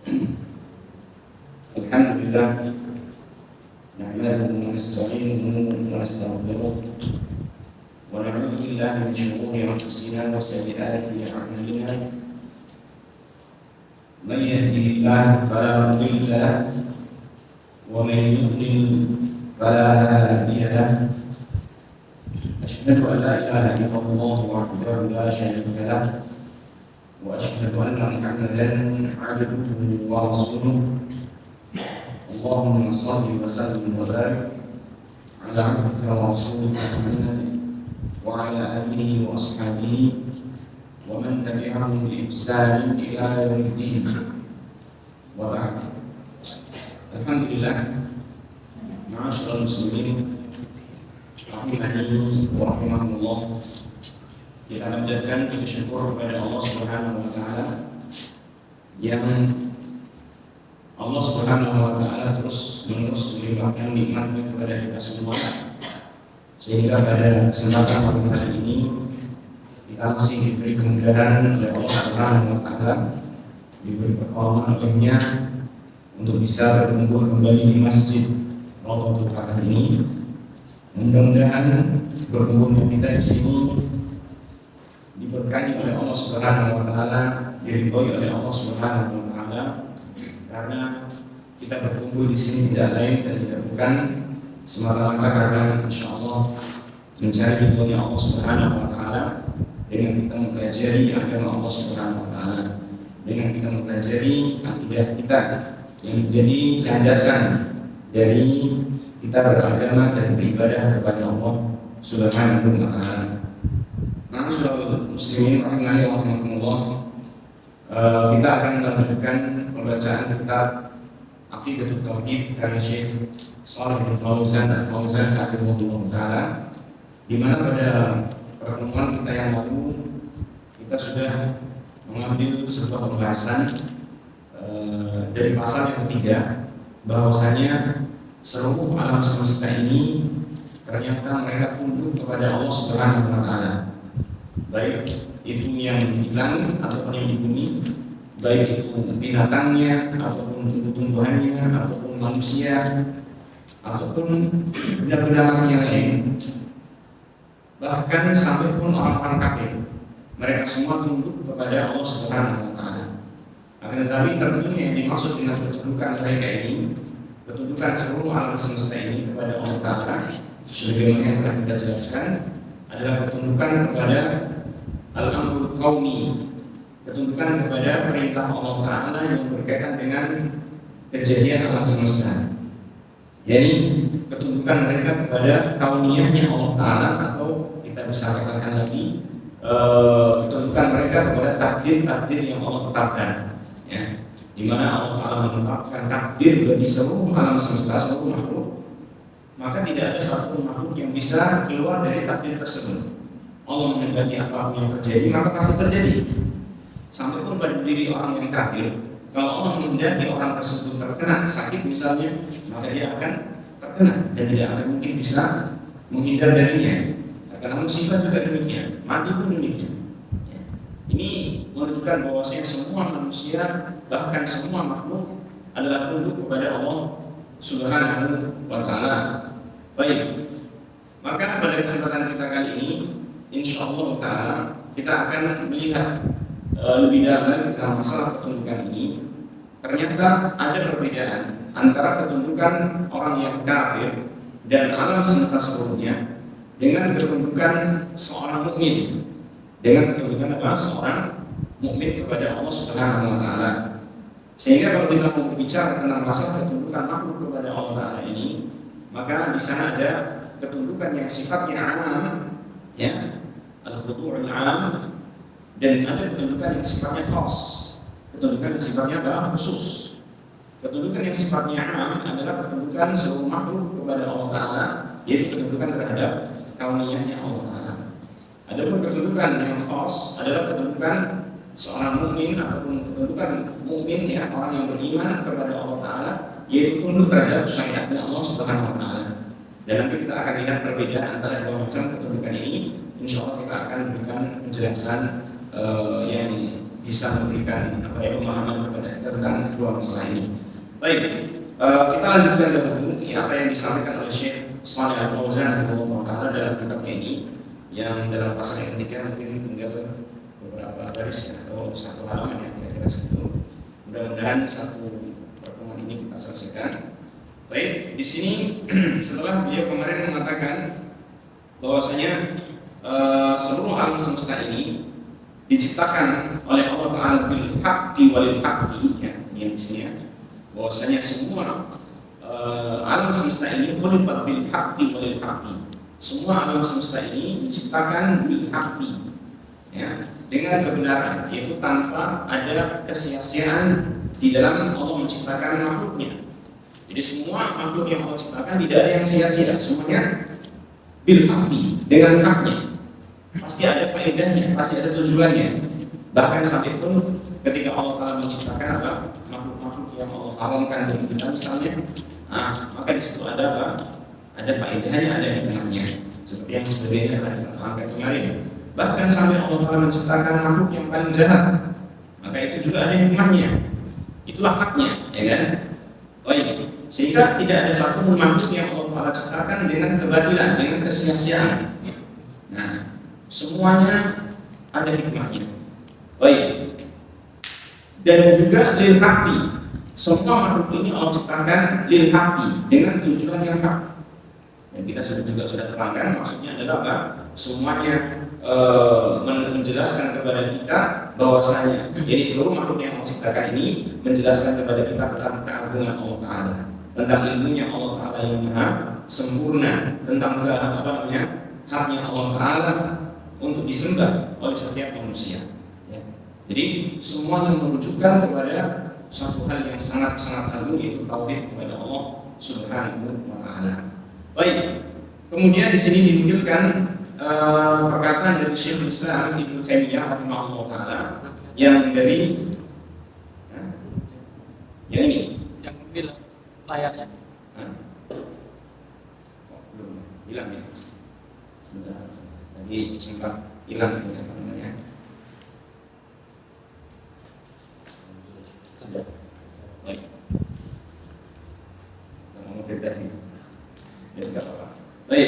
Alhamdulillah, nahmaduhu wa nasta'inuhu wa nastaghfiruh wa na'udzu billahi min shururi anfusina wa sayyiati a'malina. Man yahdihillahu fala mudilla lahu wa man yudlil fala hadiya lahu. Asyhadu an la ilaha illallah wahdahu la syarika lahu wa asyhadu anna Muhammadan 'abduhu wa rasuluh. Allahumma shalli wa sallim wa barik ala 'abdika wa rasulika Muhammad wa ala alihi wa ashabihi wa man tabi'ahum bi ihsan ila yaumiddin. Wa ba'd. Alhamdulillah, ma'asyiral muslimin rahimani wa rahimakumullah. Kita panjatkan puji syukur kepada Allah Subhanahu wa taala yang Allah Subhanahu wa taala terus menerus melimpahkan nikmatnya kepada kita semua, sehingga pada kesempatan malam hari ini kita masih diberi kemudahan oleh Allah Subhanahu wa taala, diberi pertolongan olehnya untuk bisa berkumpul kembali di masjid Raudhatul Falah ini. Mudah-mudahan berkumpulnya kita di sini diberkahi oleh Allah Subhanahu wa taala, diridhoi oleh Allah Subhanahu wa taala, karena kita berkumpul di sini tidak lain dan tidak bukan semata-mata karena insyaallah mencari ridhonya Allah Subhanahu wa taala dengan kita mempelajari agama Allah Subhanahu wa taala, dengan kita mempelajari akidah kita yang menjadi landasan dari kita beragama dan beribadah kepada Allah Subhanahu wa taala. Ma'asyiral muslimin rahimani wa rahimakumullah, kita akan melanjutkan pembacaan kitab Aqidatul Tauhid karya Syekh Shalih bin Fauzan hafizahullah taala, di mana pada pertemuan kita yang lalu kita sudah mengambil sebuah pembahasan dari pasal yang ketiga, bahwasanya seluruh alam semesta ini ternyata mereka tunduk kepada Allah Subhanahu wa taala, baik itu yang di langit ataupun yang di bumi, baik itu binatangnya ataupun tumbuh-tumbuhannya ataupun manusia ataupun benda-benda yang lain, bahkan sampai pun orang-orang kafir, mereka semua tunduk kepada Allah Subhanahu wa taala. Akan tetapi tentunya yang dimaksud dengan ketundukan mereka ini, ketundukan seluruh alam semesta ini kepada Allah taala, sebagaimana yang telah kita jelaskan, adalah ketundukan kepada al-amrul qaumi, ketundukan kepada perintah Allah taala yang berkaitan dengan kejadian alam semesta. Jadi ketundukan mereka kepada kauniyahnya Allah taala, atau kita bisa katakan lagi ketundukan mereka kepada takdir-takdir yang Allah tetapkan, ya, di mana Allah taala menetapkan takdir bagi seluruh alam semesta, seluruh makhluk, maka tidak ada satu makhluk yang bisa keluar dari takdir tersebut. Allah menghendaki apapun yang terjadi maka pasti terjadi. Sampai pun pada diri orang yang kafir, kalau Allah menghendaki orang tersebut terkena sakit misalnya, maka dia akan terkena dan tidak akan mungkin bisa menghindar darinya. Terkena musibah juga demikian, mati pun demikian. Ini menunjukkan bahwasanya semua manusia, bahkan semua makhluk adalah tunduk kepada Allah Subhanahu wa taala. Baik, maka pada kesempatan kita kali ini, insyaallah taala kita akan melihat lebih dalam tentang masalah ketundukan ini. Ternyata ada perbedaan antara ketundukan orang yang kafir dan alam semesta seluruhnya dengan ketundukan seorang mukmin, dengan ketundukan seorang mukmin kepada Allah Subhanahu wa taala. Sehingga kalau kita mau bicara tentang masalah ketundukan makhluk kepada Allah taala ini, maka di sana ada ketundukan yang sifatnya am, ya, al-khudu'ul am, dan ada ketundukan yang sifatnya khas, ketundukan yang sifatnya khusus. Ketundukan yang sifatnya am adalah ketundukan seluruh makhluk kepada Allah taala, yaitu ketundukan terhadap kauniyahnya Allah taala. Adapun ketundukan yang khas adalah ketundukan seorang mukmin ataupun ketundukan mukmin, ya, orang yang beriman kepada Allah taala, yaitu tunduk terhadap syariatnya Allah Subhanahu wa taala. Dan nanti kita akan lihat perbedaan antara dua macam ketundukan ini. Insyaallah kita akan berikan penjelasan yang bisa memberikan pemahaman kepada kita tentang kedua masalah ini. Baik, kita lanjutkan dahulu apa yang disampaikan oleh Syekh Shalih Al-Fauzan dalam kitabnya ini, yang dalam pasal yang ketiga mungkin tinggal beberapa garis atau satu halaman yang kira-kira segitu. Mudah-mudahan satu pertemuan ini kita selesaikan. Baik, di sini setelah beliau kemarin mengatakan bahwasanya seluruh alam semesta ini diciptakan oleh Allah Taala bil haqqi walil haqqi, ya, yang di sini ya, bahwasanya semua alam semesta ini khuliqat bil haqqi walil haqqi. Semua alam semesta ini diciptakan bil haqqi, ya, dengan kebenaran, yaitu tanpa ada kesia-siaan di dalam Allah menciptakan makhluknya. Jadi semua makhluk yang Allah ciptakan tidak ada yang sia-sia, semuanya bil haqqi, dengan haknya. Pasti ada faedahnya, pasti ada tujuannya. Bahkan sampai pun ketika Allah Taala menciptakan apa makhluk-makhluk yang Allah haramkan dari kita misalnya, maka di situ ada apa? Ada faedahnya, ada hikmahnya. Seperti yang sebelumnya saya terangkan kemarin. Bahkan sampai Allah Taala menciptakan makhluk yang paling jahat, maka itu juga ada hikmahnya. Itulah haknya, ya kan? Baik. Sehingga tidak ada satu makhluk yang Allah Taala ciptakan dengan kebatilan, dengan kesia-siaan. Nah, semuanya ada hikmahnya. Baik. Dan juga lil haqqi. Semua makhluk ini Allah ciptakan lil haqqi, dengan tujuan yang hak. Dan kita juga sudah terangkan, maksudnya adalah apa? Semuanya menjelaskan kepada kita bahwasanya jadi seluruh makhluk yang Allah ciptakan ini menjelaskan kepada kita tentang keagungan Allah Taala, tentang ilmunya Allah Taala yang maha sempurna, tentang haknya Allah Taala untuk disembah oleh setiap manusia. Ya. Jadi semuanya menunjukkan kepada satu hal yang sangat-sangat agung, yaitu tauhid kepada Allah Subhanahu wa Ta'ala. Baik. Kemudian di sini dinukilkan perkataan dari Syekhul Islam Ibnu Taimiyah rahimahullah taala yang dari yang ini yang mobil layarnya belum hilang ya, sebentar tadi sempat hilang namanya. Sudah baik, mau berarti ya tidak apa-apa. Baik,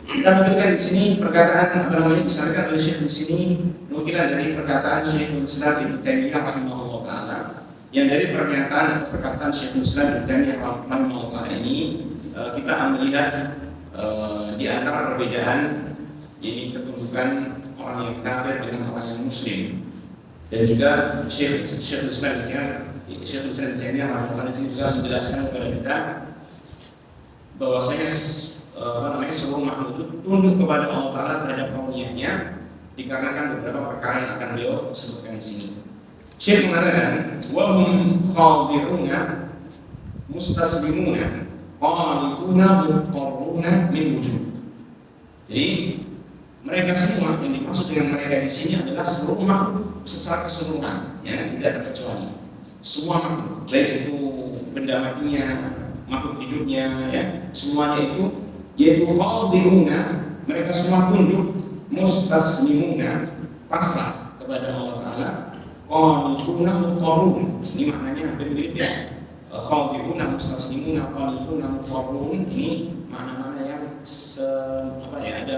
kita nukilkan di sini perkataan disampaikan oleh Syekh di sini, nukilan dari perkataan Syekhul Islam Ibnu Taimiyah rahimahullah taala, yang dari perkataan Syekhul Islam Ibnu Taimiyah rahimahullah taala ini kita melihat di antara perbedaan ini ketunjukan orang yang kafir dengan orang yang muslim, dan juga Syekhul Islam Ibnu Taimiyah rahimahullah taala ini juga menjelaskan kepada kita bahwasanya seluruh makhluk itu tunduk kepada Allah Taala terhadap kauniyahnya dikarenakan beberapa perkara yang akan beliau sebutkan di sini. Syekh mengatakan wa hum khadiruna mustaslimuna qanituna mutarruna min wujud. Jadi mereka semua, yang dimaksud dengan mereka di sini adalah seluruh makhluk secara keseluruhan, ya, tidak terkecuali. Semua makhluk, baik itu benda matinya, makhluk hidupnya, ya, semuanya itu, yaitu khadiruna, mereka semua tunduk, mustaslimuna, pasrah kepada Allah Taala, qanituna mutarrun. Ini maknanya hampir mirip ya. Khadiruna, mustaslimuna, qanituna mutarrun, ini makna-makna yang ada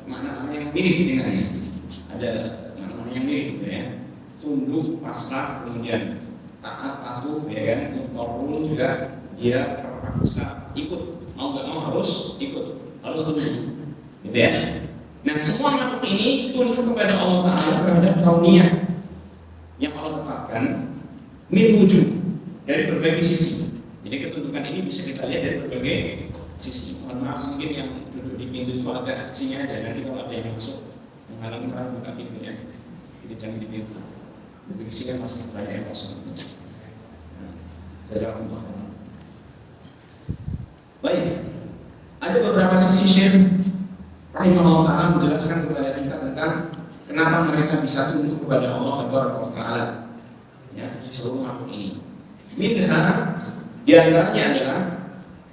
makna-makna yang mirip dengannya. Ada makna yang mirip gitu ya. Tunduk, pasrah, kemudian taat, patuh, ya kan. Mutarrun juga dia terpaksa ikut, mau nggak mau harus ikut, harus tunduk, gitu ya. Nah, semua makhluk ini tunduk kepada Allah Taala terhadap kauniyah yang Allah tetapkan min wujud, dari berbagai sisi. Jadi ketundukan ini bisa kita lihat dari berbagai sisi. Mohon maaf mungkin yang duduk di pintu itu agak sini aja, nanti kalau ada yang masuk menghalangi orang buka pintu ya, jadi jangan di pintu. Di sini kan masih banyak yang kosong. Jazakumullah. Baik, ada beberapa sisi Syekh rahimahullah taala menjelaskan kepada kita tentang kenapa mereka bisa tunduk kepada Allah Taala, ya, seluruh makhluk ini. Minha, di antaranya adalah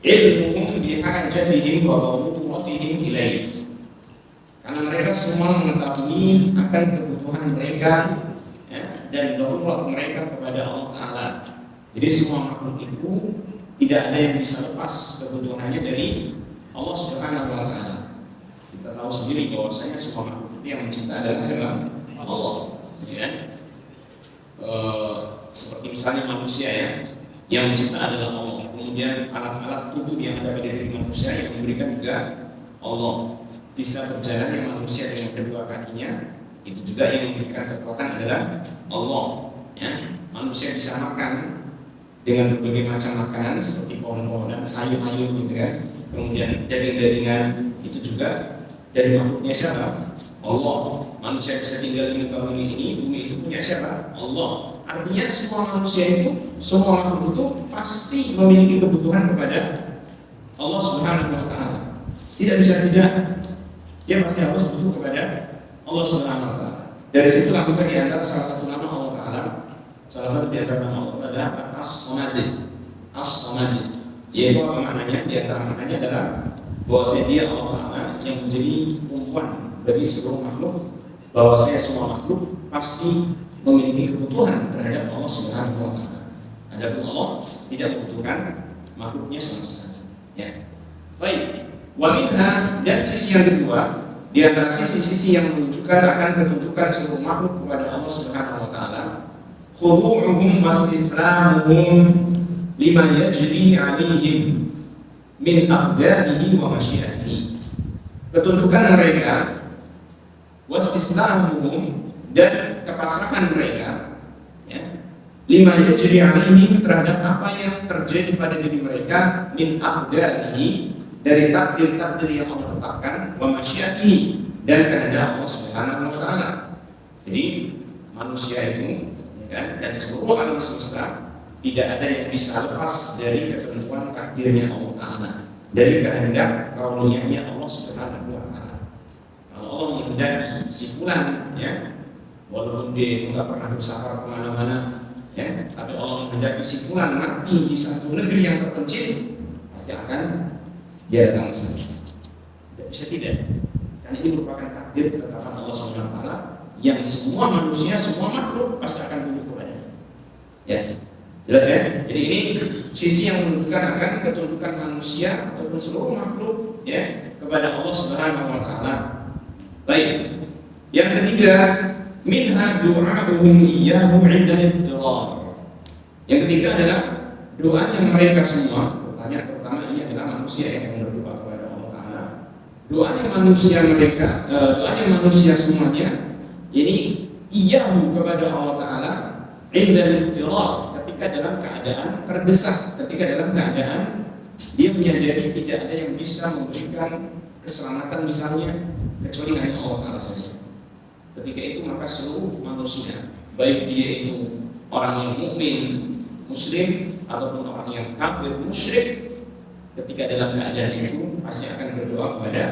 ilmuhum bihajatihim wa quwwatihim ilaih. Karena mereka semua mengetahui akan kebutuhan mereka, ya, dan darurat mereka kepada Allah Taala. Jadi semua makhluk itu tidak ada yang bisa lepas kebutuhannya dari Allah Subhanahu wa taala. Kita tahu sendiri bahwasanya semua makhluk itu yang mencipta adalah Allah, ya. Seperti misalnya manusia ya, yang mencipta adalah Allah. Kemudian alat-alat tubuh yang ada pada diri manusia yang memberikan juga Allah. Bisa berjalan yang manusia dengan kedua kakinya, itu juga yang memberikan kekuatan adalah Allah, ya. Manusia bisa makan dengan berbagai macam makanan seperti pohon-pohonan, sayur-mayur gitu kan. Kemudian daging-dagingan itu juga dari makhluknya siapa? Allah. Manusia bisa tinggal di muka bumi ini, bumi itu punya siapa? Allah. Artinya semua manusia itu, semua makhluk itu pasti memiliki kebutuhan kepada Allah Subhanahu wa taala. Tidak bisa tidak. Dia pasti harus butuh kepada Allah Subhanahu wa taala. Dari situlah kita di antara salah satu nama Allah taala, salah satu di antara nama Allah adalah As-Samad. As-Samad. Yaitu apa maknanya? Di antara maknanya adalah bahwasanya dia Allah taala yang menjadi tumpuan bagi seluruh makhluk, bahwasanya semua makhluk pasti memiliki kebutuhan terhadap Allah Subhanahu wa taala. Adapun Allah tidak membutuhkan makhluknya sama sekali. Ya. Baik. Wa minha, dan sisi yang kedua, di antara sisi-sisi yang menunjukkan akan ketundukan seluruh makhluk kepada Allah Subhanahu wa taala, khudu'uhum wastislamuhum lima yajri 'alaihim min aqdarihi wa masyiatihi. Ketundukan mereka, wastislamuhum, dan kepasrahan mereka, ya, lima yajri 'alaihim, terhadap apa yang terjadi pada diri mereka, min aqdarihi, dari takdir-takdir yang Allah tetapkan, wa masyiatihi, dan kehendak Allah Subhanahu wa taala. Jadi manusia itu, ya, dan seluruh alam semesta tidak ada yang bisa lepas dari ketentuan takdirnya Allah taala, dari kehendak karunia-Nya Allah Subhanahu wa taala. Kalau Allah menghendaki si fulan, ya, walaupun dia itu nggak pernah bersafar kemana-mana, ya, tapi Allah menghendaki si fulan mati di satu negeri yang terpencil, pasti akan dia datang ke sana. Tidak bisa tidak, karena ini merupakan takdir ketetapan Allah Subhanahu wa taala yang semua manusia, semua makhluk pasti akan tunduk kepadanya. Ya, jelas ya. Jadi ini sisi yang menunjukkan akan ketundukan manusia ataupun seluruh makhluk, ya, kepada Allah Subhanahu wa taala. Baik. Yang ketiga, minha du'a'uhum iyyahu 'inda al-idrar. Yang ketiga adalah doanya mereka semua, terutama ini adalah manusia yang berdoa kepada Allah taala. Doanya manusia mereka, doanya manusia semuanya, ini iyyahu kepada Allah taala 'inda al-idrar, ketika dalam keadaan terdesak, ketika dalam keadaan dia menyadari tidak ada yang bisa memberikan keselamatan misalnya kecuali hanya Allah taala saja. Ketika itu maka seluruh manusia, baik dia itu orang yang mukmin, muslim, ataupun orang yang kafir, musyrik, ketika dalam keadaan itu pasti akan berdoa kepada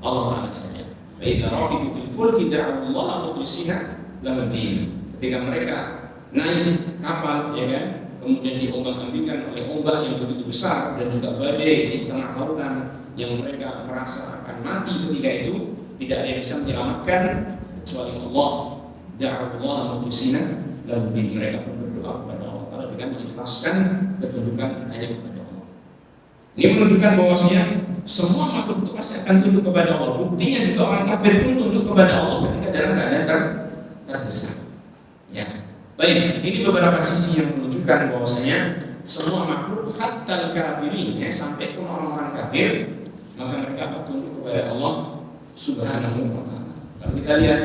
Allah taala saja. Baik, rakibu fil fulki da'u Allah mukhlishina lahu-d-din. Ketika mereka naik kapal, ya kan, kemudian diombang-ambingkan oleh ombak yang begitu besar dan juga badai di tengah lautan yang mereka merasa akan mati ketika itu, tidak ada yang bisa menyelamatkan kecuali Allah. Da'u Allah mukhlishina lahu-d-din. Mereka pun berdoa kepada Allah taala dengan mengikhlaskan ketundukan hanya kepada Allah. Ini menunjukkan bahwasanya semua makhluk itu pasti akan tunduk kepada Allah. Buktinya juga orang kafir pun tunduk kepada Allah ketika dalam keadaan terdesak. Ya. Baik, ini beberapa sisi yang menunjukkan bahwasanya semua makhluk, hatta kafirin, ya, sampai pun orang-orang kafir, maka mereka tunduk kepada Allah Subhanahu wa taala. Kalau kita lihat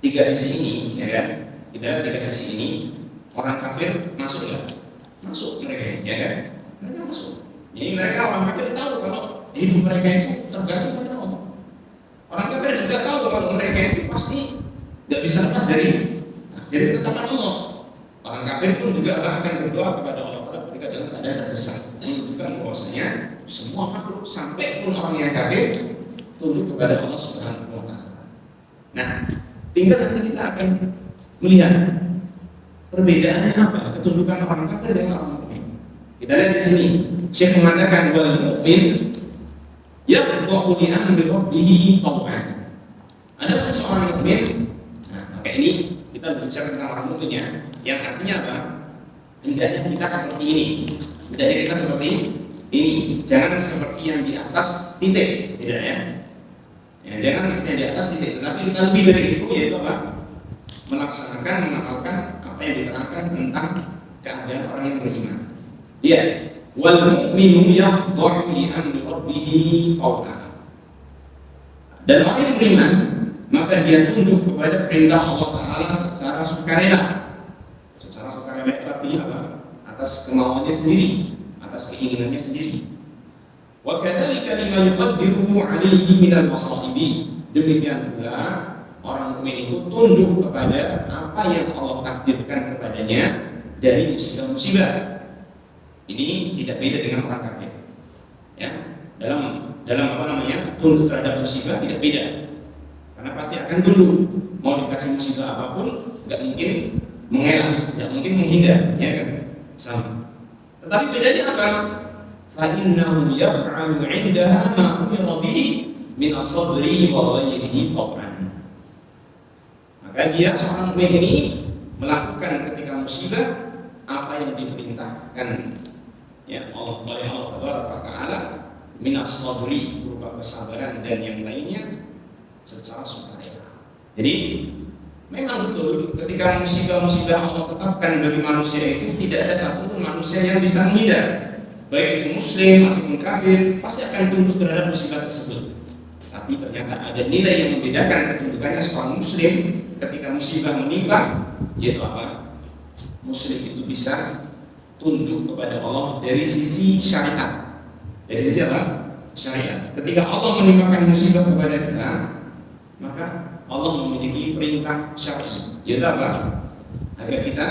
tiga sisi ini, ya kan? Kita lihat tiga sisi ini, orang kafir masuk ya? Masuk mereka, ya kan? Mereka masuk. Jadi mereka orang kafir tahu kalau hidup mereka itu tergantung pada Allah. Orang kafir juga tahu kalau mereka itu pasti tidak bisa lepas dari ketetapan Allah. Orang kafir pun juga akan berdoa kepada Allah Taala ketika dalam keadaan terdesak, menunjukkan bahwasanya semua makhluk sampai pun orang yang kafir tunduk kepada Allah Subhanahu wa taala. Nah, tinggal nanti kita akan melihat perbedaannya apa ketundukan orang kafir dengan orang mukmin. Kita lihat di sini, Syekh mengatakan wal mukmin yaqta'u li amri rabbih taw'an. Adapun seorang mukmin, nah, maka ini kita berbicara tentang orang mukmin ya, yang artinya apa? hendaknya kita seperti ini, hendaknya kita seperti ini, jangan seperti yang di atas titik, tidak ya? Ya, jangan seperti yang di atas titik, tetapi kita lebih dari itu, yaitu apa? Melaksanakan, mengamalkan apa yang diterangkan tentang keadaan orang yang beriman. Lihat, wal mu'minu yakhda'u li amri rabbih taw'an. Dan orang yang beriman, maka dia tunduk kepada perintah Allah Ta'ala secara sukarela. Secara sukarela itu artinya apa? Atas kemauannya sendiri, atas keinginannya sendiri. Wa kadzalika lima yuqaddiru 'alaihi minal masaibi. Demikian pula orang mukmin itu tunduk kepada apa yang Allah takdirkan kepadanya dari musibah-musibah. Ini tidak beda dengan orang kafir. Ya, dalam apa namanya? Tunduk terhadap musibah tidak beda. Karena pasti akan tunduk. Mau dikasih musibah apapun, nggak mungkin mengelak, tidak mungkin menghindar, ya kan? Sama. Tetapi bedanya apa? فَإِنَّهُ يَفْعَلُ عِنْدَهَا مَا أُمِرَ بِهِ مِنَ الصَّبْرِ وَغَيْرِهِ طَبْعًا. Maka dia seorang mukmin ini melakukan ketika musibah apa yang diperintahkan ya Allah oleh Allah Taala minas sabri, berupa kesabaran dan yang lainnya secara sukarela. Jadi memang betul ketika musibah-musibah Allah tetapkan bagi manusia itu tidak ada satupun manusia yang bisa menghindar. Baik itu muslim ataupun kafir pasti akan tunduk terhadap musibah tersebut. Tapi ternyata ada nilai yang membedakan ketundukannya seorang muslim ketika musibah menimpa, yaitu apa? Muslim itu bisa tunduk kepada Allah dari sisi syariat. Dari sisi apa? Syariat. Ketika Allah menimpakan musibah kepada kita, maka Allah memiliki perintah syar'i, yaitu apa? Agar kita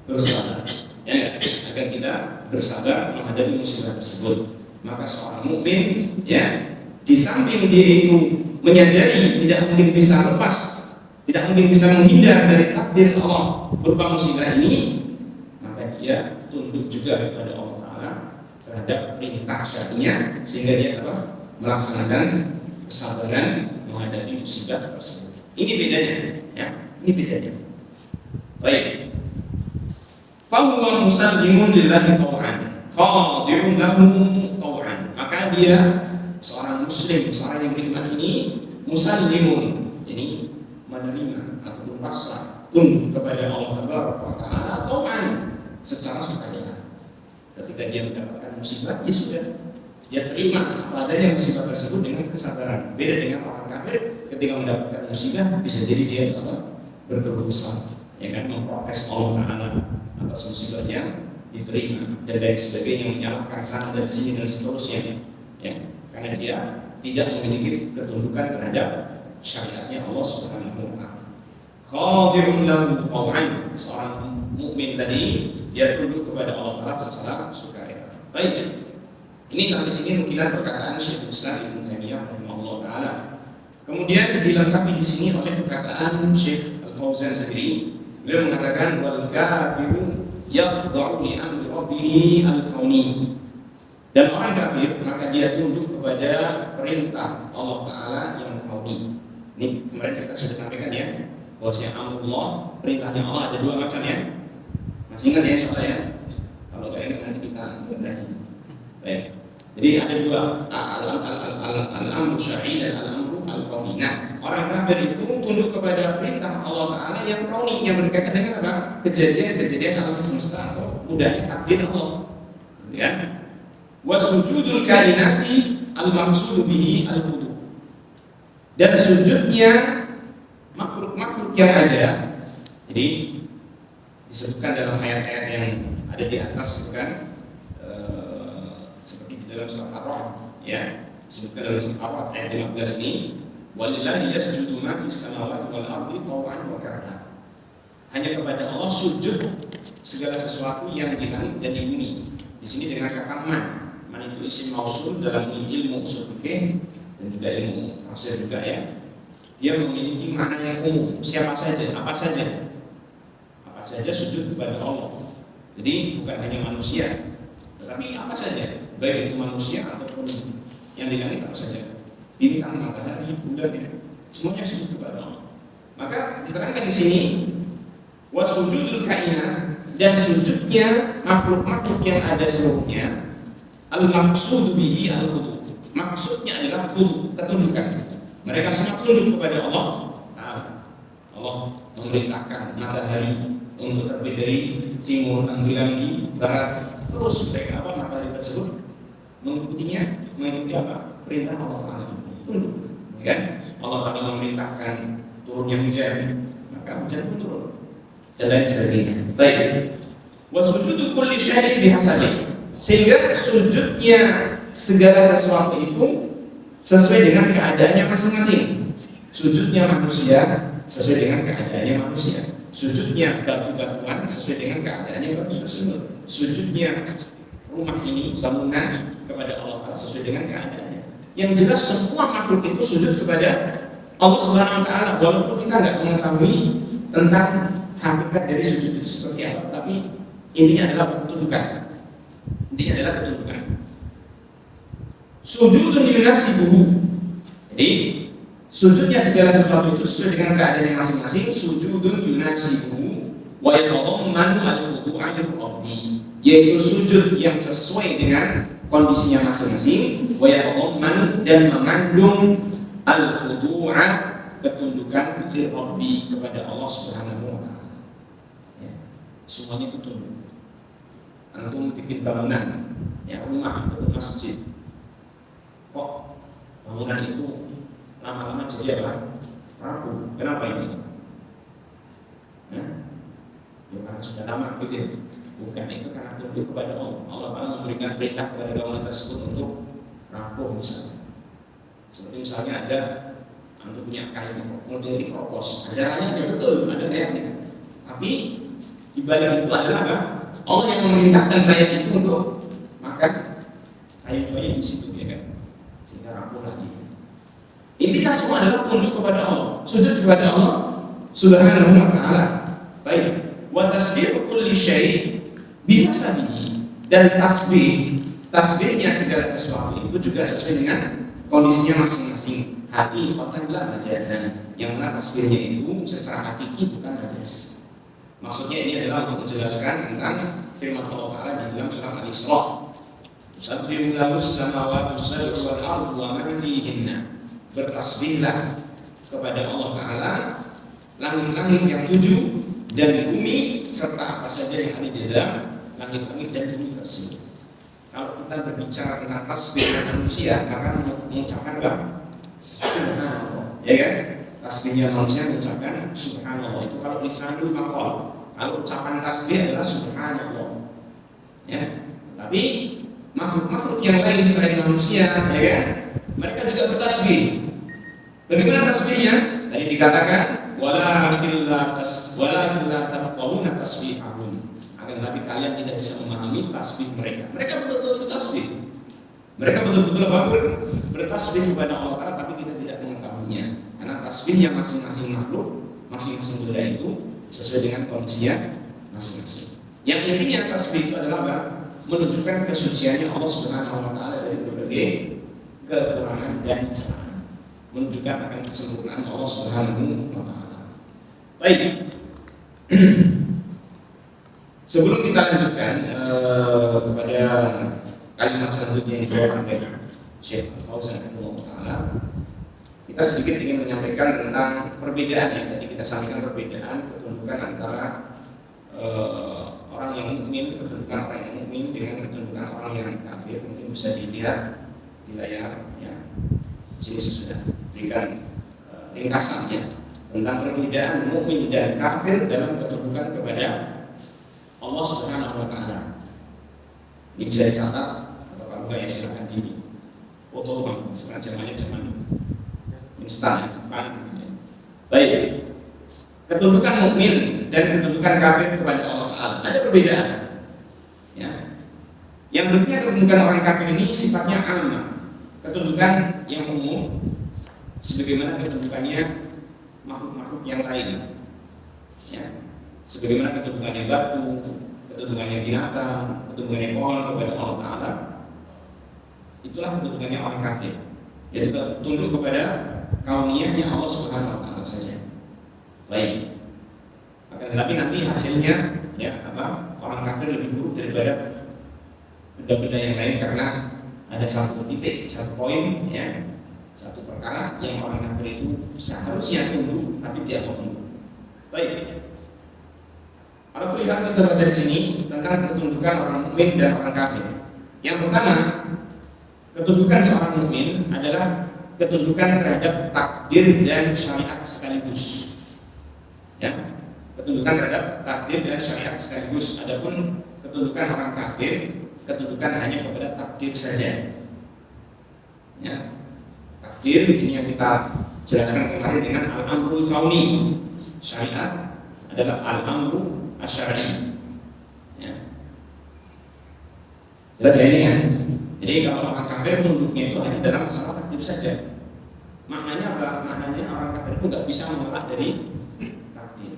bersabar. Ya, agar kita bersabar menghadapi musibah tersebut. Maka seorang mukmin ya, di samping dia itu menyadari tidak mungkin bisa lepas, tidak mungkin bisa menghindar dari takdir Allah berupa musibah ini, maka dia tunduk juga kepada Allah Ta'ala terhadap perintah syar'inya, sehingga dia apa? Melaksanakan kesabaran menghadapi musibah tersebut. Ini bedanya, ya. Ini bedanya. Baik. Fahuwa musallimun lillahi taw'an, khadi'un lahu taw'an. Maka dia seorang muslim, seorang yang beriman ini musallimun, ini menerima ataupun pasrah, tunduk kepada Allah Taala taw'an, secara sukarela. Ketika dia mendapatkan musibah, ya sudah, dia terima apa adanya musibah tersebut dengan kesabaran. Beda dengan orang kafir, ketika mendapatkan musibah bisa jadi dia berkeluh kesah, ya kan, memprotes Allah Ta'ala atas musibah yang diterima dan lain sebagainya, menyalahkan sana dan sini dan seterusnya, ya, karena dia tidak memiliki ketundukan terhadap syariatnya Allah Subhanahu wa Ta'ala. Khadi'un lahu taw'an, seorang mukmin tadi dia tunduk kepada Allah Ta'ala secara sukarela. Baik, ini sampai sini nukilan perkataan Syekhul Islam Ibnu Taimiyah rahimahullah taala. Kemudian dilengkapi di sini oleh perkataan Syekh Al-Fauzan sendiri. Beliau mengatakan wal kafiru yakhda'u li amri rabbih al-kauni. Dan orang kafir maka dia tunduk kepada perintah Allah Ta'ala yang kauni. Ini kemarin kita sudah sampaikan ya, bahwasanya Allah, perintahnya Allah ada dua macam ya. Masih ingat ya soalnya ya? Kalau nggak ingat nanti kita belajar. Baik. Jadi ada dua, al-amru syar'i dan al-amru al-kauni. Nah, orang kafir itu tunduk kepada perintah Allah Ta'ala yang kauni, yang berkaitan dengan apa? Kejadian-kejadian alam semesta atau mudahnya takdir Allah. Ya. Wa sujudul kainati al-maqsudu bihi al-khudu. Dan sujudnya makhluk-makhluk yang ada. Jadi disebutkan dalam ayat-ayat yang ada di atas itu kan, seperti di dalam surat Ar-Ra'd ya, disebutkan dalam surat Ar-Ra'd ayat 15 ini, walillahi yasjudu ma fis samawati wal ardi taw'an wa karha. Hanya kepada Allah sujud segala sesuatu yang di langit dan di bumi. Di sini dengan kata man itu isim mausul dalam ilmu usul fikih dan juga ilmu tafsir juga ya. Dia memiliki makna yang umum, siapa saja, apa saja sujud kepada Allah. Jadi bukan hanya manusia, tetapi apa saja, baik itu manusia ataupun yang di langit apa saja, bintang, matahari, bulan, semuanya sujud kepada Allah. Maka diterangkan di sini wasujudul kainat, dan sujudnya makhluk-makhluk yang ada seluruhnya al-maqsudu bihi al-khudu. Maksudnya adalah khudu, ketundukan. Mereka semua tunduk kepada Allah Ta'ala. Allah memerintahkan matahari untuk terbit dari timur, tenggelam di barat. Terus mereka matahari tersebut mengikutinya, mengikuti apa? Perintah Allah Ta'ala. Tunduk, kan? Allah Ta'ala memerintahkan turunnya hujan, maka hujan pun turun dan lain sebagainya. Baik. Wa sujudu kulli syai'in bihasabi. Sehingga sujudnya segala sesuatu itu sesuai dengan keadaannya masing-masing. Sujudnya manusia sesuai dengan keadaannya manusia. Sujudnya batu-batuan sesuai dengan keadaannya batu tersebut. Sujudnya rumah ini, bangunan kepada Allah Ta'ala sesuai dengan keadaannya. Yang jelas semua makhluk itu sujud kepada Allah Subhanahu Wa Ta'ala, walaupun kita nggak mengetahui tentang hakikat dari sujud itu seperti apa, tapi intinya adalah ketundukan. Intinya adalah ketundukan. Sujudun yunasibuhu. Jadi sujudnya segala sesuatu itu sesuai dengan keadaannya masing-masing. Sujudun yunasibuhu wa yatadammanu al-khudu'a li-rabbi, yaitu sujud yang sesuai dengan kondisinya masing-masing. Wa yatadammanu, dan mengandung al-khudu'a, ketundukan li-rabbi, kepada Allah Subhanahu wa Ta'ala. Ya, semuanya itu tunduk. Antum bikin bangunan, ya rumah atau masjid, kok bangunan itu lama-lama jadi apa? Rapuh. Kenapa ini? Ya, karena sudah lama gitu. Bukan, itu karena tunduk kepada Allah. Allah Ta'ala memberikan perintah kepada bangunan tersebut untuk rapuh misalnya. Seperti misalnya ada antum punya kayu, kemudian dikropos, ada rayanya, betul, ada kayaknya. Tapi di balik itu adalah apa? Allah yang memerintahkan rakyat itu untuk makan kayu-kayu di situ, ya kan? Sehingga rapuh lagi. Intinya semua adalah tunduk kepada Allah, sujud kepada Allah Subhanahu wa Ta'ala. Baik. Wa tasbihu kulli syai' bihasabihi, dan tasbihnya segala sesuatu itu juga sesuai dengan kondisinya masing-masing. Hati qatlan majazan, yang mana tasbihnya itu secara hakiki bukan majaz. Maksudnya ini adalah untuk menjelaskan tentang firman Allah Ta'ala di dalam surat Al-Isra. Sabbihu lahus samawati sab'u wal ardu wa man fihinna. Bertasbihlah kepada Allah Ta'ala langit-langit yang 7 dan bumi serta apa saja yang ada di dalam langit-langit dan bumi tersebut. Kalau kita berbicara tentang tasbih manusia, maka mengucapkan apa? Subhanallah, ya kan? Tasbihnya manusia mengucapkan Subhanallah, itu kalau lisanul maqal. Kalau ucapan tasbih adalah Subhanallah, ya. Tapi makhluk-makhluk yang lain selain manusia, ya kan? Mereka juga bertasbih. Bagaimana tasbihnya? Tadi dikatakan walakin la tafqahuna tasbihahum. Akan tapi kalian tidak bisa memahami tasbih mereka. Mereka betul-betul bertasbih. Mereka betul-betul bertasbih kepada Allah Ta'ala, tapi kita tidak mengetahuinya. Karena tasbihnya masing-masing makhluk, masing-masing benda itu sesuai dengan kondisinya masing-masing. Yang intinya tasbih itu adalah apa? Menunjukkan kesuciannya Allah Subhanahu wa Ta'ala dari berbagai kekurangan dan kesalahan, menunjukkan akan kesempurnaan Allah Subhanahu wa Ta'ala. Baik. Sebelum kita lanjutkan kepada kalimat selanjutnya yang dibawakan oleh Syekh Fauzan Rahimahullah Ta'ala, kita sedikit ingin menyampaikan tentang perbedaan yang tadi kita sampaikan, perbedaan ketundukan antara orang yang mukmin, ketundukan orang yang mukmin dengan ketundukan orang yang kafir. Mungkin bisa dilihat di layar, ya. Sini sudah berikan ringkasannya tentang perbedaan mukmin dan kafir dalam ketundukan kepada Allah Subhanahu wa Ta'ala. Ini bisa dicatat atau kalau enggak ya silakan di foto, sekarang zamannya instan, ya. Baik. Ketundukan mukmin dan ketundukan kafir kepada Allah Ta'ala ada perbedaan, ya. Yang tentunya ketundukan orang kafir ini sifatnya ammah, ketundukan yang umum, sebagaimana ketundukannya makhluk-makhluk yang lain, ya. Sebagaimana ketundukannya batu, ketundukannya binatang, ketundukannya pohon kepada Allah Ta'ala, itulah ketundukannya orang kafir, yaitu tunduk kepada kauniyahnya Allah Subhanahu wa Ta'ala saja. Baik. Tetapi nanti hasilnya ya orang kafir lebih buruk daripada benda-benda yang lain karena ada satu titik, satu poin, ya, satu perkara yang orang kafir itu seharusnya tunduk tapi tidak mau tunduk. Baik. Kalau lihat kita baca di sini tentang ketundukan orang mukmin dan orang kafir. Yang pertama, ketundukan seorang mukmin adalah ketundukan terhadap takdir dan syariat sekaligus. Ya, ketundukan terhadap takdir dan syariat sekaligus. Adapun ketundukan orang kafir, ketundukan hanya kepada takdir saja. Ya, takdir ini yang kita jelaskan kemarin dengan al-amrul kauni. Syariat adalah al-amru asyari. Ya. Jelas ya ini ya. Jadi kalau orang kafir tunduknya itu hanya dalam masalah takdir saja. Maknanya apa? Maknanya orang kafir itu nggak bisa menolak dari takdir.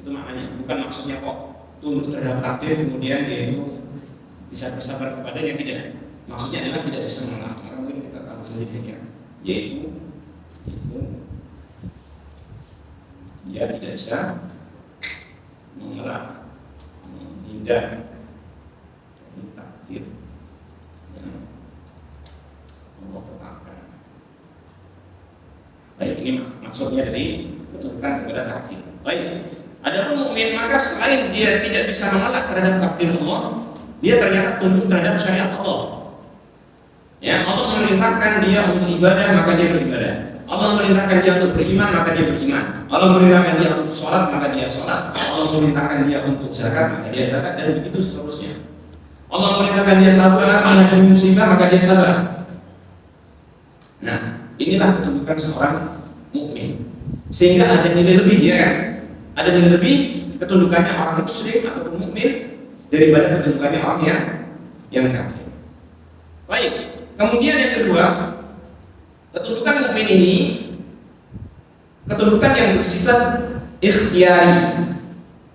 Itu maknanya. Bukan maksudnya kok tunduk terhadap takdir kemudian dia itu bisa bersabar kepadanya, tidak. Maksudnya adalah tidak bisa menolak. Mungkin kita tahu sendiri ya. Yaitu dia tidak bisa mengelak, menghindar dari takdir yang Allah tetapkan. Baik, ini maksudnya dari ketundukan kepada takdir. Baik, adapun mukmin maka selain dia tidak bisa mengelak terhadap takdir Allah, dia ternyata tunduk terhadap syariat Allah. Ya, Allah memerintahkan dia untuk ibadah maka dia beribadah. Allah memerintahkan dia untuk beriman maka dia beriman. Allah memerintahkan dia untuk sholat maka dia sholat. Allah memerintahkan dia untuk zakat maka dia zakat, dan begitu seterusnya. Allah memerintahkan dia sabar menghadapi musibah maka dia sabar. Nah, inilah ketundukan seorang mukmin. Sehingga ada nilai lebih, ya kan? Ada nilai lebih ketundukannya orang muslim atau mukmin daripada ketundukannya orang yang kafir. Baik. Kemudian yang kedua, ketundukan mukmin ini ketundukan yang bersifat ikhtiyari.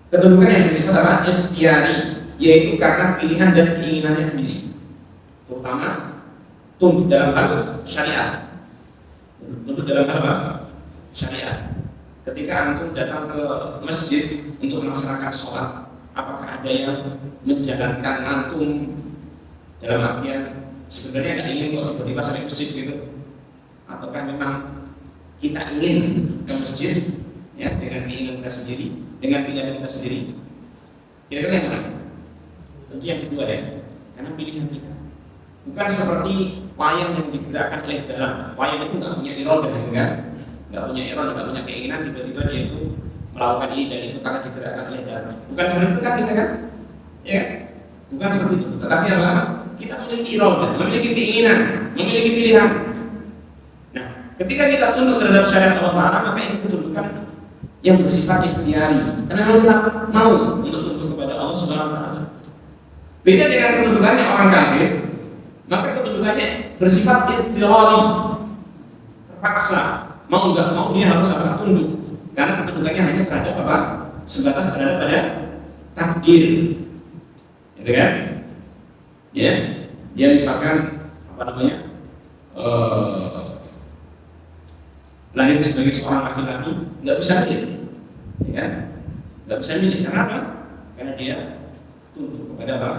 Ketundukan yang bersifat apa? Ikhtiyari, yaitu karena pilihan dan keinginannya sendiri. Terutama tunduk dalam hal syariat. Tunduk dalam hal apa? Syariat. Ketika antum datang ke masjid untuk melaksanakan sholat, apakah ada yang menjalankan antum dalam artian sebenarnya nggak ingin kok tiba-tiba sampai masjid gitu? Ataukah memang kita ingin ke masjid ya dengan keinginan kita sendiri, dengan pilihan kita sendiri? Kira-kira yang mana? Tentu yang kedua ya, karena pilihan kita. Bukan seperti wayang yang digerakkan oleh dalam. Wayang itu nggak punya iradah, kan? Nggak punya iradah, nggak punya keinginan, tiba-tiba dia itu melakukan ini dan itu karena digerakkan oleh dalam. Bukan seperti itu kan kita kan? Ya, bukan seperti itu. Tetapi apa? Kita memiliki iradah, memiliki keinginan, memiliki pilihan. Nah, ketika kita tunduk terhadap syariat Allah Ta'ala, maka ini ketundukan yang bersifat ikhtiyari. Karena kita mau untuk tunduk kepada Allah Subhanahu Wa Ta'ala. Beda dengan ketundukannya orang kafir, maka ketundukannya bersifat ittirari, terpaksa. Mau nggak mau dia harus apa? Tunduk. Karena ketundukannya hanya terhadap apa? Sebatas terhadap pada takdir. Gitu kan? Ya, dia misalkan apa namanya lahir sebagai seorang laki-laki, nggak bisa milih, ya kan? Nggak bisa milih. Kenapa? Karena dia tunduk kepada apa?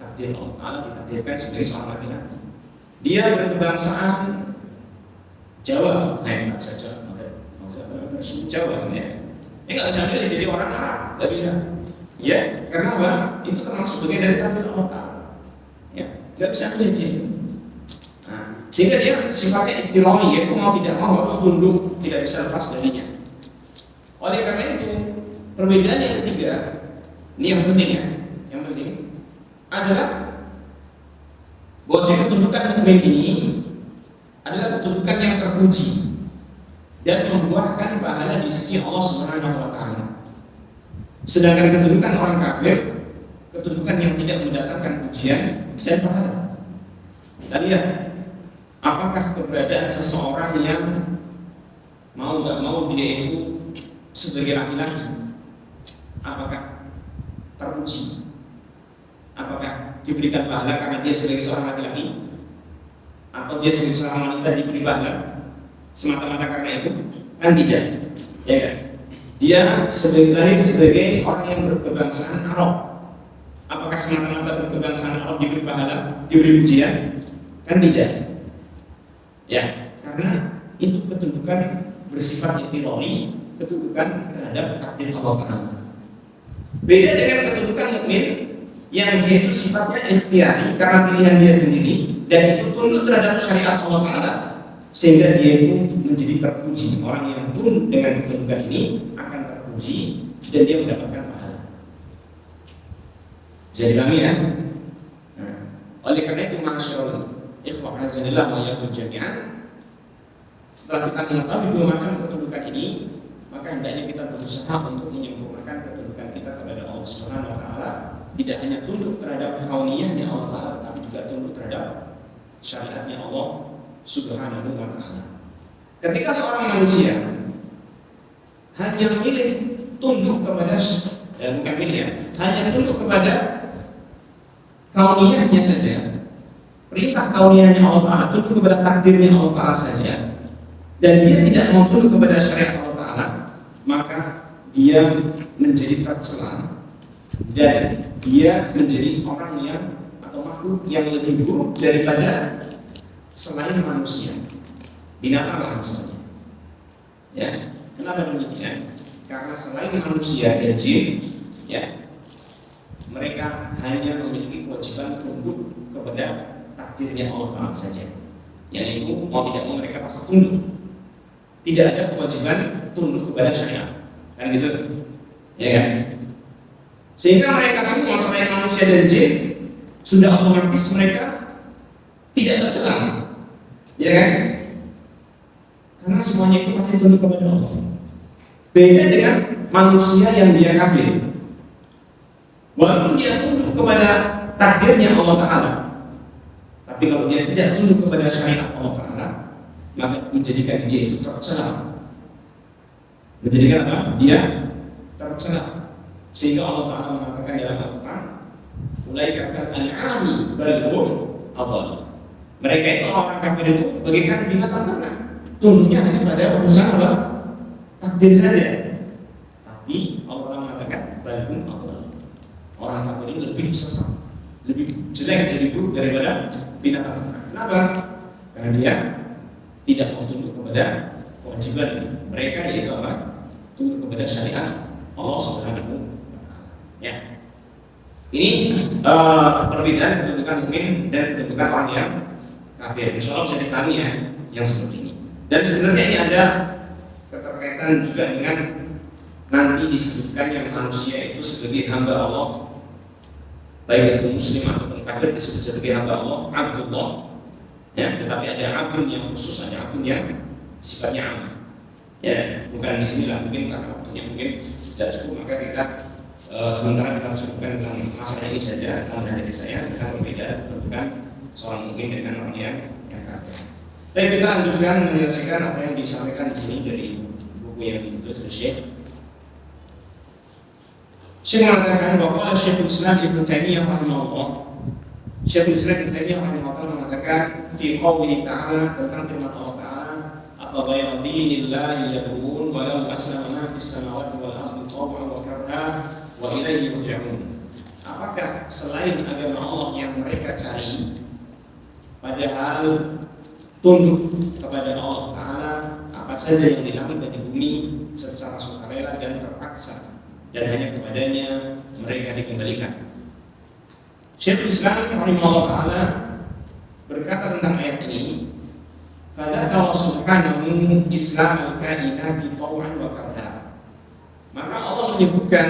Takdir Allah, ditakdirkan sebagai seorang laki-laki. Dia berkebangsaan Jawa, nggak saja, bersuku Jawa, ya. Nggak bisa milih jadi orang Arab, nggak bisa. Ya, karena apa? Itu termasuk bagian dari takdir Allah Ta'ala. Ya, nggak bisa milih. Nah, sehingga dia sifatnya iktironi, yaitu mau tidak mau harus tunduk, tidak bisa lepas darinya. Oleh karena itu, perbedaan yang ketiga, ini yang penting ya, yang penting adalah bahwa ketundukan mukmin ini adalah ketundukan yang terpuji dan membuahkan pahala di sisi Allah Subhanahu Wa Ta'ala. Sedangkan ketundukan orang kafir, ketundukan yang tidak mendatangkan pujian dan pahala. Kita lihat apakah keberadaan seseorang yang mau nggak mau dia itu sebagai laki-laki, apakah terpuji? Apakah diberikan pahala karena dia sebagai seorang laki-laki, atau dia sebagai seorang wanita diberi pahala semata-mata karena itu? Kan tidak, ya kan? Dia lahir sebagai orang yang berkebangsaan Arab. Apakah semata-mata berkebangsaan Arab diberi pahala, diberi pujian? Kan tidak. Ya, karena itu ketundukan bersifat intirori, ketundukan terhadap takdir Allah Ta'ala. Beda dengan ketundukan mukmin yang dia itu sifatnya ikhtiari karena pilihan dia sendiri dan itu tunduk terhadap syariat Allah Ta'ala, sehingga dia itu menjadi terpuji. Orang yang tunduk dengan ketundukan ini akan terpuji dan dia mendapatkan pahala. Bisa dipahami ya? Nah, oleh karena itu masyaallah ikhwah azanillah wa iyyakum jami'an, setelah kita mengetahui dua macam ketundukan ini, maka hendaknya kita berusaha untuk menyempurnakan ketundukan kita kepada Allah Subhanahu wa taala, tidak hanya tunduk terhadap kauniyahnya Allah Ta'ala, tapi juga tunduk terhadap syariatnya Allah Subhanahu wa taala. Ketika seorang manusia hanya memilih tunduk kepada bukan milih ya, hanya tunduk kepada kauniyahnya saja, perintah kauniyahnya Allah Ta'ala, tunduk kepada takdirnya Allah Ta'ala saja, dan dia tidak mau tunduk kepada syariat Allah Ta'ala, maka dia menjadi tercela dan dia menjadi orang yang atau makhluk yang lebih buruk daripada selain manusia, binatang lah misalnya. Ya, kenapa demikian? Karena selain manusia dan jin, ya, mereka hanya memiliki kewajiban tunduk kepada takdirnya Allah Ta'ala saja. Yang itu mau tidak mau mereka pasti tunduk. Tidak ada kewajiban tunduk kepada syariat, kan gitu, ya kan? Sehingga mereka semua selain manusia dan jin sudah otomatis mereka tidak tercela, ya kan? Karena semuanya itu pasti tunduk kepada Allah. Beda dengan manusia yang dia kafir, walaupun dia tunduk kepada takdirnya Allah Ta'ala, tapi kalau dia tidak tunduk kepada syariat Allah Ta'ala, maka menjadikan dia itu tercela. Menjadikan apa? Dia tercela. Sehingga Allah Ta'ala mengatakan dalam Al-Quran, ulaika kal an'ami bal hum adall. Mereka itu orang kafir itu bagaikan binatang ternak, tunduknya hanya pada urusan apa? Takdir saja. Tapi Allah Ta'ala mengatakan bal hum adall. Orang kafir ini lebih sesat, lebih jelek, lebih buruk daripada binatang ternak. Kenapa? Karena dia tidak mau tunduk kepada kewajiban mereka, yaitu apa? Tunduk kepada syariat Allah Subhanahu wa taala. Ya. Ini perbedaan kedudukan mukmin dan kedudukan orang yang kafir. Insyaallah bisa difahami ya yang seperti ini. Dan sebenarnya ini ada keterkaitan juga dengan nanti disebutkannya manusia itu sebagai hamba Allah, baik itu muslim ataupun kafir disebut sebagai hamba Allah, Abdullah. Ya, tetapi ada abdun yang khusus, ada abdun yang sifatnya am. Ya, bukan di sini lah, mungkin karena waktunya mungkin tidak cukup, maka kita sementara kita cukupkan tentang masalah ini saja. Karena dari saya akan berbeda kedudukan seorang mukmin dengan orang yang kafir. Baik, kita lanjutkan menyelesaikan apa yang disampaikan di sini dari buku yang ditulis oleh Syekh mengatakan bahwa Syekhul Islam Ibnu Taimiyah rahimahullah, Syekhul Islam Ibnu Taimiyah rahimahullah mengatakan fi qoulihi ta'ala, tentang firman Allah Ta'ala, afa ghayra dinillahi yabghun wa lahu aslama ma fis samawati wal ardi taw'an wa karha wa ilaihi yurja'un. Apakah selain agama Allah yang mereka cari, padahal tunduk kepada Allah Ta'ala apa saja yang di langit dan di bumi secara sukarela dan terpaksa, dan hanya kepadanya mereka dikembalikan. Syekhul Islam rahimahullah ta'ala berkata tentang ayat ini, fadzakara subhanahu islam al-kainati taw'an wa karha. Maka Allah menyebutkan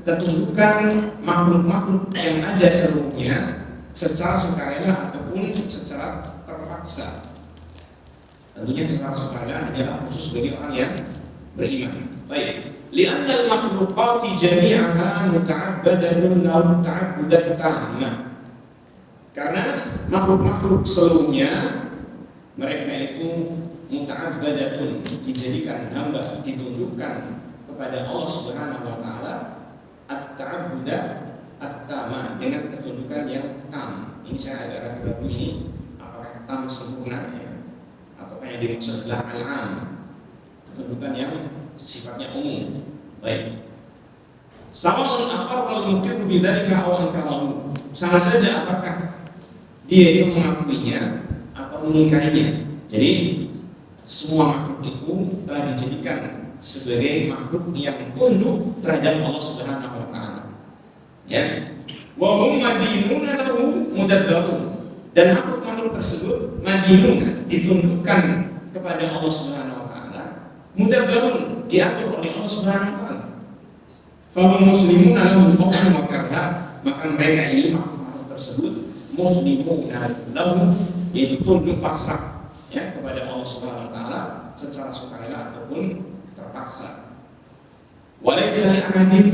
ketundukan makhluk-makhluk yang ada seluruhnya secara sukarela ataupun secara terpaksa. Tentunya secara sukarela adalah khusus bagi orang yang beriman. Baik, li'anna al-makhluqati jami'aha muta'abbadatun lahu ta'abbudan tamma. Karena makhluk-makhluk seluruhnya mereka itu muta'abbadatun, dijadikan hamba, ditundukkan kepada Allah Subhanahu wa taala, at-ta'abbuda at-tama, dengan ketundukan yang tam. Ini saya agak ragu-ragu ini apakah tam sempurna ya, atau yang dimaksud adalah al-am, ketundukan yang sifatnya umum. Baik. Sawa'un aqarra al-muqirru bidzalika aw ankarahu. Sama saja apakah dia itu mengakuinya atau mengingkarinya. Jadi semua makhluk itu telah dijadikan sebagai makhluk yang tunduk terhadap Allah Subhanahu wa taala. Ya. Wa hum madinuna lahu mudabbarun. Dan makhluk-makhluk tersebut madinun, ditundukkan kepada Allah Subhanahu wa taala, mudabbarun, diatur oleh Allah Subhanahu wa taala. Fa hum muslimuna lahu hukman wa karha, maka mereka ini makhluk-makhluk tersebut muslimuna lahu, yaitu tunduk pasrah ya kepada Allah Subhanahu wa taala secara sukarela ataupun terpaksa. Walaysa li ahadin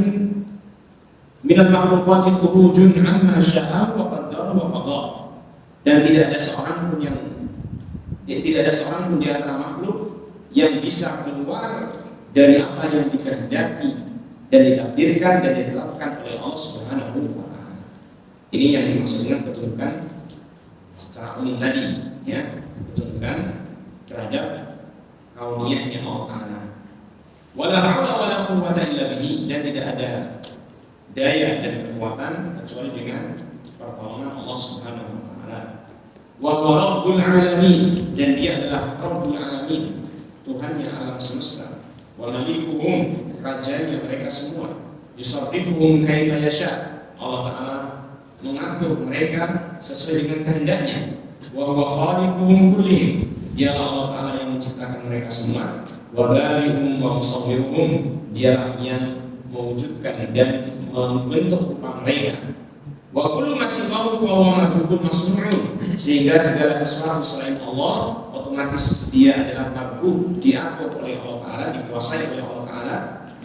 minal makhluqati khurujun amma syaa wa qaddara wa qada. Dan tidak ada seorang pun di antara makhluk yang bisa keluar dari apa yang dikehendaki dan ditakdirkan dan ditetapkan oleh Allah Subhanahu wa taala. Ini yang dimaksud dengan ketundukan secara umum tadi, ya, ketundukan terhadap kauniyahnya Allah Taala. Wala haula wala quwwata illa bihi, dan tidak ada daya dan kekuatan kecuali dengan pertolongan Allah Subhanahu wa taala. Wa huwa rabbul alamin, dan dia adalah rabbul alamin, Tuhannya alam semesta. Wa malikuhum, rajanya mereka semua. Yusarrifuhum kaifa yasha, Allah Taala mengatur mereka sesuai dengan kehendaknya. Wa huwa khaliquhum kullihim, dialah Allah Taala yang menciptakan mereka semua. Wa bari'uhum wa musawwiruhum, dialah yang mewujudkan dan membentuk rupa mereka. Wa kullu ma siwahu fa huwa mabghudun masnu'un, sehingga segala sesuatu selain Allah otomatis dia adalah mabghud, diatur oleh Allah Taala, dikuasai oleh Allah Taala,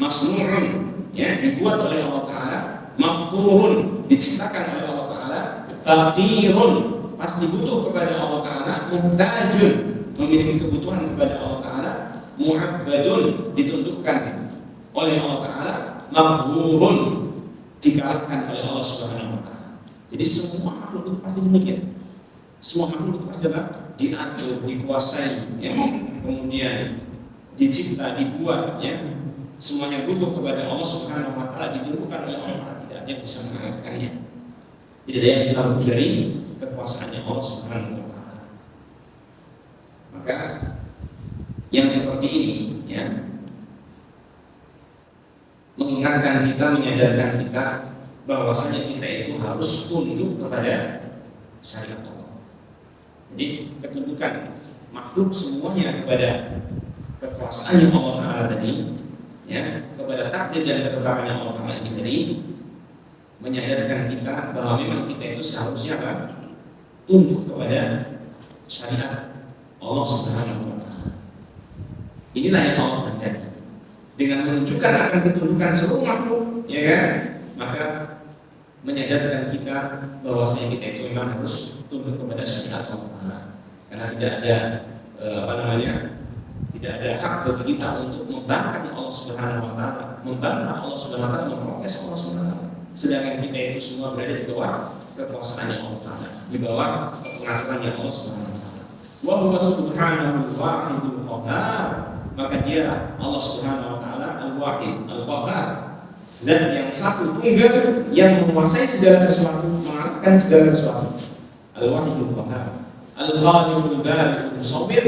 masnu'un, ya, dibuat oleh Allah Taala, mafturun, diciptakan oleh Allah Taala, faqirun, pasti butuh kepada Allah Taala, muhtajun, memiliki kebutuhan kepada Allah Taala, mu'abbadun, ditundukkan oleh Allah Taala, maghurun, dikalahkan oleh Allah Subhanahu wa taala. Jadi semua makhluk itu pasti demikian. Semua makhluk itu pasti diatur, dikuasai, ya, kemudian dicipta, dibuat, ya. Semuanya butuh kepada Allah Subhanahu wa taala, ditundukkan oleh Allah Taala, tidak ada yang bisa mengalahkannya. Tidak ada yang bisa luput dari kekuasaannya Allah Subhanahu wa taala. Maka yang seperti ini, ya, mengingatkan kita, menyadarkan kita bahwasanya kita itu harus tunduk kepada syariat Allah. Jadi ketundukan makhluk semuanya kepada kekuasaan Allah Taala tadi, ya, kepada takdir dan ketetapan Allah Taala ini tadi, menyadarkan kita bahwa memang kita itu seharusnya apa? Tunduk kepada syariat Allah Subhanahu wa taala. Inilah yang Allah kehendaki. Dengan menunjukkan akan ketundukan seluruh makhluk, ya kan? Maka menyadarkan kita bahwasanya kita itu memang harus tunduk kepada syariat Allah Taala. Karena tidak ada tidak ada hak bagi kita untuk membangkang Allah Subhanahu wa taala, membantah Allah Subhanahu wa taala, memprotes Allah Subhanahu wa taala. Sedangkan kita itu semua berada di bawah kekuasaan Allah Taala, di bawah pengaturan Allah Subhanahu wa taala. Wa huwa subhanahu wahidul qahhar, maka dialah Allah Subhanahu wa taala al-wahid, al-qahhar, zat yang satu tunggal yang menguasai segala sesuatu, mengalahkan segala sesuatu. Al-wahidul qahhar, al-khaliqul bari'ul musawwir,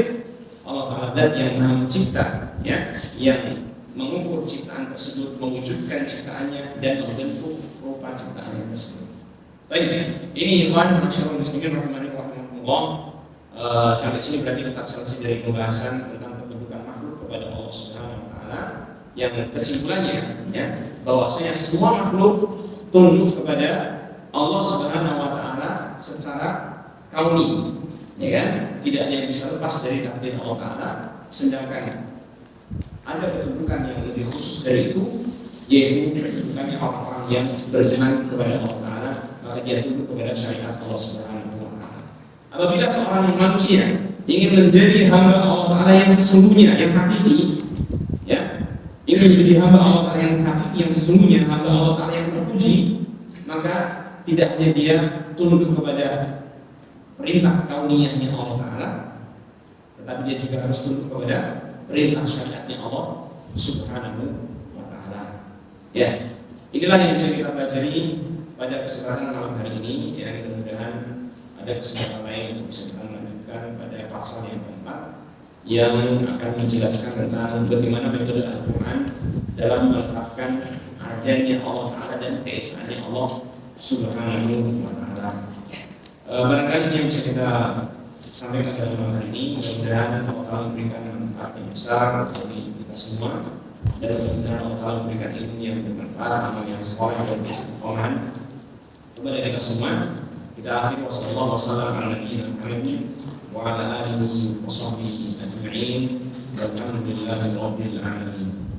Allah Taala zat yang Maha Mencipta, ya, yang mengukur ciptaan tersebut, mewujudkan ciptaannya dan membentuk rupa ciptaannya tersebut. Baik, ini ikhwan masyaallah muslimin rahimani wa rahimakumullah. Sampai sini berarti kita selesai dari pembahasan tentang ketundukan makhluk kepada Allah Subhanahu wa taala, yang kesimpulannya, ya, bahwasanya semua makhluk tunduk kepada Allah Subhanahu wa taala secara kauni, ya kan? Tidak ada yang bisa lepas dari takdir Allah Taala. Sedangkan ada ketundukan yang lebih khusus dari itu, yaitu ketundukannya orang-orang yang beriman kepada Allah Taala, maka dia tunduk kepada syariat Allah Subhanahu wa taala. Apabila seorang manusia ingin menjadi hamba Allah Taala yang sesungguhnya, yang hakiki, ya, ingin menjadi hamba Allah Taala yang hakiki, yang sesungguhnya, hamba Allah Taala yang terpuji, maka tidak hanya dia tunduk kepada perintah kauniyahnya Allah Taala, tetapi dia juga harus tunduk kepada perintah syariatnya Allah Subhanahu wa taala. Ya, inilah yang bisa kita pelajari pada kesempatan malam hari ini. Ya, mudah-mudahan ada kesempatan lain untuk bisa kita lanjutkan pada pasal yang keempat yang akan menjelaskan tentang bagaimana metode Al-Quran dalam menetapkan adanya Allah Ta'ala dan keesaannya Allah Subhanahu wa Ta'ala. Barangkali yang bisa kita sampaikan dalam malam hari ini, mudah-mudahan Allah Ta'ala memberikan manfaat yang besar bagi kita semua, dan mudah-mudahan Allah Ta'ala memberikan ilmu yang bermanfaat, amal yang soleh dan istiqomah kepada kita semua. Kita akhiri wassalamualaikum warahmatullahi wabarakatuh wa ala alihi wa sahbihi ajma'in walhamdulillahi rabbil alamin.